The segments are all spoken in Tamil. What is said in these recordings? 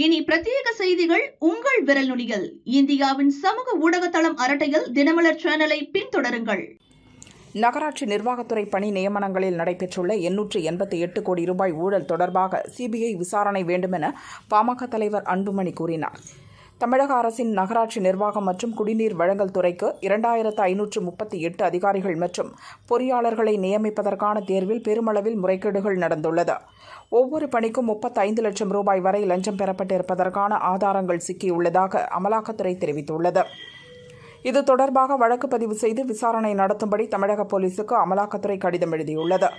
இனி பிரத்யேக செய்திகள் உங்கள் விரல் நுனியில். இந்தியாவின் சமூக ஊடக தளம் அரட்டையில் தினமலர் சேனலை பின்தொடருங்கள். நகராட்சி நிர்வாகத்துறை பணி நியமனங்களில் நடைபெற்றுள்ள 888 கோடி ரூபாய் ஊழல் தொடர்பாக சிபிஐ விசாரணை வேண்டுமென பாமக தலைவர் அன்புமணி கூறினார். தமிழக அரசின் நகராட்சி நிர்வாகம் மற்றும் குடிநீர் வழங்கல் துறைக்கு 2538 அதிகாரிகள் மற்றும் பொறியாளர்களை நியமிப்பதற்கான தேர்வில் பெருமளவில் முறைகேடுகள் நடந்துள்ளது. ஒவ்வொரு பணிக்கும் 35 லட்சம் ரூபாய் வரை லஞ்சம் பெறப்பட்டிருப்பதற்கான ஆதாரங்கள் சிக்கியுள்ளதாக அமலாக்கத்துறை தெரிவித்துள்ளது. இது தொடர்பாக வழக்கு பதிவு செய்து விசாரணை நடத்தும்படி தமிழக போலீசுக்கு அமலாக்கத்துறை கடிதம் எழுதியுள்ளது.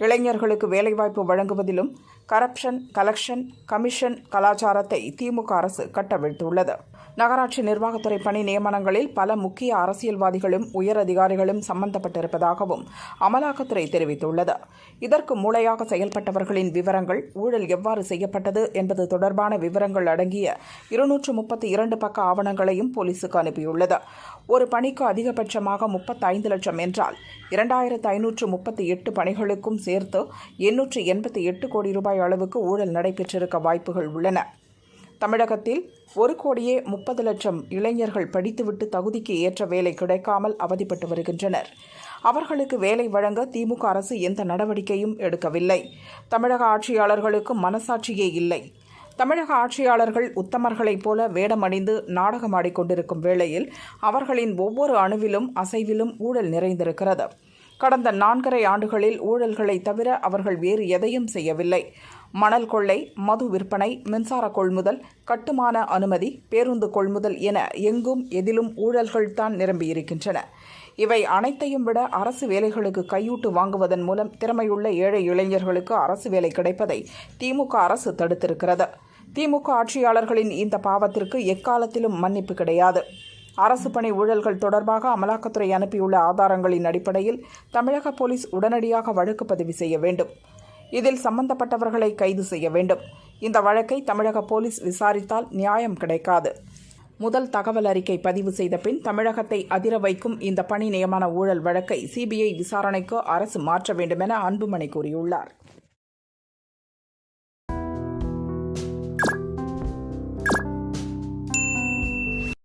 இளைஞர்களுக்கு வேலைவாய்ப்பு வழங்குவதிலும் கரப்ஷன், கலெக்ஷன், கமிஷன் கலாச்சாரத்தை திமுக அரசு கட்டவிழ்த்துள்ளது. நகராட்சி நிர்வாகத்துறை பணி நியமனங்களில் பல முக்கிய அரசியல்வாதிகளும் உயர் அதிகாரிகளும் சம்பந்தப்பட்டிருப்பதாகவும் அமலாக்கத்துறை தெரிவித்துள்ளது. இதற்கு மூளையாக செயல்பட்டவர்களின் விவரங்கள், ஊழல் எவ்வாறு செய்யப்பட்டது என்பது தொடர்பான விவரங்கள் அடங்கிய 232 பக்க ஆவணங்களையும் போலீசுக்கு அனுப்பியுள்ளது. ஒரு பணிக்கு அதிகபட்சமாக 35 லட்சம் என்றால் 2538 பணிகளுக்கும் சேர்த்து 888 கோடி ரூபாய் அளவுக்கு ஊழல் நடைபெற்றிருக்க வாய்ப்புகள் உள்ளன. தமிழகத்தில் 1,30 லட்சம் இளைஞர்கள் படித்துவிட்டு தகுதிக்கு ஏற்ற வேலை கிடைக்காமல் அவதிப்பட்டு வருகின்றனர். அவர்களுக்கு வேலை வழங்க திமுக அரசு எந்த நடவடிக்கையும் எடுக்கவில்லை. தமிழக ஆட்சியாளர்களுக்கு மனசாட்சியே இல்லை. தமிழக ஆட்சியாளர்கள் உத்தமர்களைப் போல வேடமணிந்து நாடகமாடிக்கொண்டிருக்கும் வேளையில் அவர்களின் ஒவ்வொரு அணுவிலும் அசைவிலும் ஊழல் நிறைந்திருக்கிறது. கடந்த 4.5 ஆண்டுகளில் ஊழல்களை தவிர அவர்கள் வேறு எதையும் செய்யவில்லை. மணல் கொள்ளை, மது விற்பனை, மின்சார கொள்முதல், கட்டுமான அனுமதி, பேருந்து கொள்முதல் என எங்கும் எதிலும் ஊழல்கள்தான் நிரம்பியிருக்கின்றன. இவை அனைத்தையும் விட அரசு வேலைகளுக்கு கையூட்டு வாங்குவதன் மூலம் திறமையுள்ள ஏழை இளைஞர்களுக்கு அரசு வேலை கிடைப்பதை திமுக அரசு தடுத்திருக்கிறது. திமுக ஆட்சியாளர்களின் இந்த பாவத்திற்கு எக்காலத்திலும் மன்னிப்பு கிடையாது. அரசு பணி ஊழல்கள் தொடர்பாக அமலாக்கத்துறை அனுப்பியுள்ள ஆதாரங்களின் அடிப்படையில் தமிழக போலீஸ் உடனடியாக வழக்கு பதிவு செய்ய வேண்டும். இதில் சம்பந்தப்பட்டவர்களை கைது செய்ய வேண்டும். இந்த வழக்கை தமிழக போலீஸ் விசாரித்தால் நியாயம் கிடைக்காது. முதல் தகவல் அறிக்கை பதிவு செய்த பின் தமிழகத்தை அதிர வைக்கும் இந்த பணி நியமன ஊழல் வழக்கை சிபிஐ விசாரணைக்கு அரசு மாற்ற வேண்டுமென அன்புமணி கூறியுள்ளார்.